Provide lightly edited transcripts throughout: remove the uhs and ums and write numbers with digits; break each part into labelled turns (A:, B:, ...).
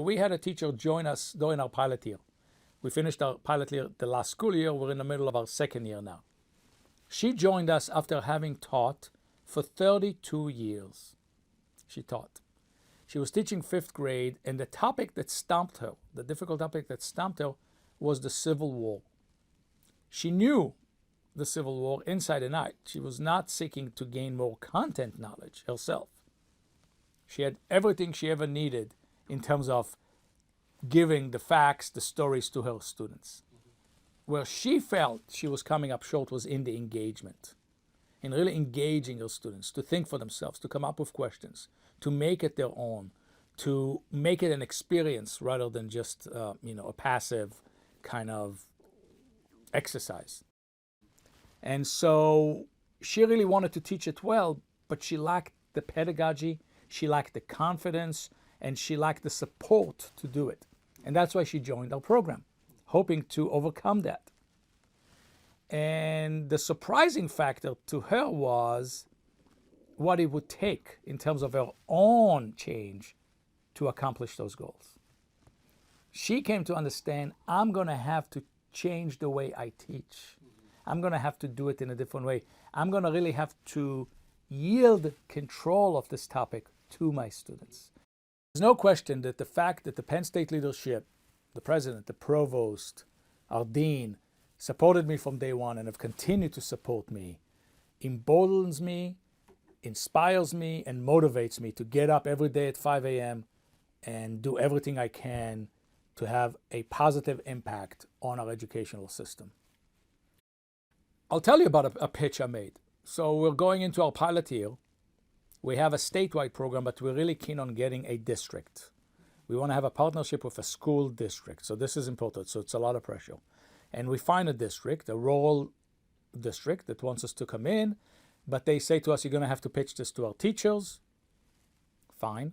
A: we had a teacher join us during our pilot year. We finished our pilot year the last school year. We're in the middle of our second year now. She joined us after having taught for 32 years. She taught. She was teaching 5th grade, and the topic that stumped her, the difficult topic that stumped her, was the Civil War. She knew the Civil War inside and out. She was not seeking to gain more content knowledge herself. She had everything she ever needed in terms of giving the facts, the stories to her students. Where she felt she was coming up short was in the engagement, in really engaging her students to think for themselves, to come up with questions, to make it their own, to make it an experience rather than just a passive kind of exercise. And so she really wanted to teach it well, but she lacked the pedagogy, she lacked the confidence, and she lacked the support to do it. And that's why she joined our program, hoping to overcome that. And the surprising factor to her was what it would take in terms of her own change to accomplish those goals. She came to understand, I'm going to have to change the way I teach. I'm going to have to do it in a different way. I'm going to really have to yield control of this topic to my students. There's no question that the fact that the Penn State leadership, the president, the provost, our dean, supported me from day one and have continued to support me, emboldens me, inspires me, and motivates me to get up every day at 5 a.m. and do everything I can to have a positive impact on our educational system. I'll tell you about a pitch I made. So we're going into our pilot year. We have a statewide program, but we're really keen on getting a district. We want to have a partnership with a school district. So this is important. So it's a lot of pressure. And we find a district, a rural district that wants us to come in, but they say to us, you're going to have to pitch this to our teachers. Fine.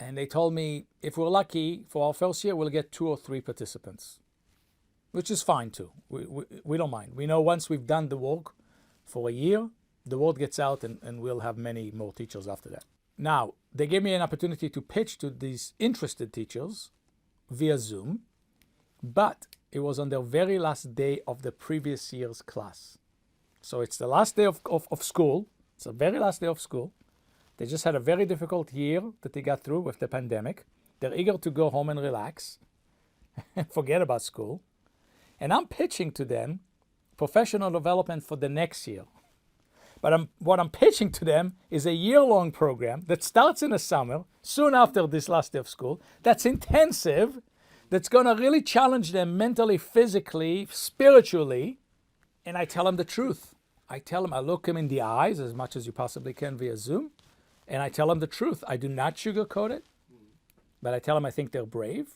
A: And they told me, if we're lucky, for our first year, we'll get 2 or 3 participants, which is fine too. We don't mind. We know once we've done the work for a year, the word gets out and we'll have many more teachers after that. Now, they gave me an opportunity to pitch to these interested teachers via Zoom, but it was on their very last day of the previous year's class. So it's the last day of school. It's the very last day of school. They just had a very difficult year that they got through with the pandemic. They're eager to go home and relax and forget about school. And I'm pitching to them professional development for the next year. But what I'm pitching to them is a year-long program that starts in the summer, soon after this last day of school, that's intensive, that's going to really challenge them mentally, physically, spiritually. And I tell them the truth. I look them in the eyes as much as you possibly can via Zoom, and I tell them the truth. I do not sugarcoat it, but I tell them I think they're brave.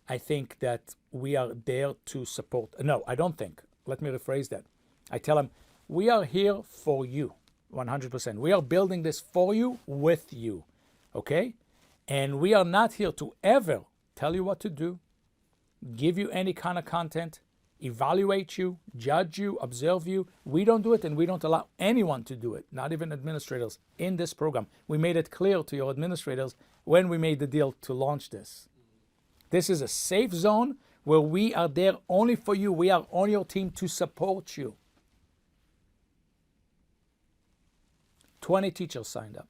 A: I think that we are there to support. No, I don't think. Let me rephrase that. I tell them, we are here for you, 100%. We are building this for you, with you, okay? And we are not here to ever tell you what to do, give you any kind of content, evaluate you, judge you, observe you. We don't do it, and we don't allow anyone to do it, not even administrators in this program. We made it clear to your administrators when we made the deal to launch this. This is a safe zone where we are there only for you. We are on your team to support you. 20 teachers signed up.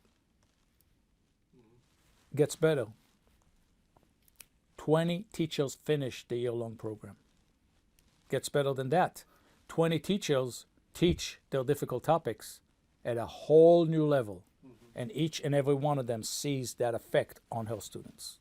A: Gets better. 20 teachers finished the year-long program. Gets better than that. 20 teachers teach their difficult topics at a whole new level. And each and every one of them sees that effect on her students.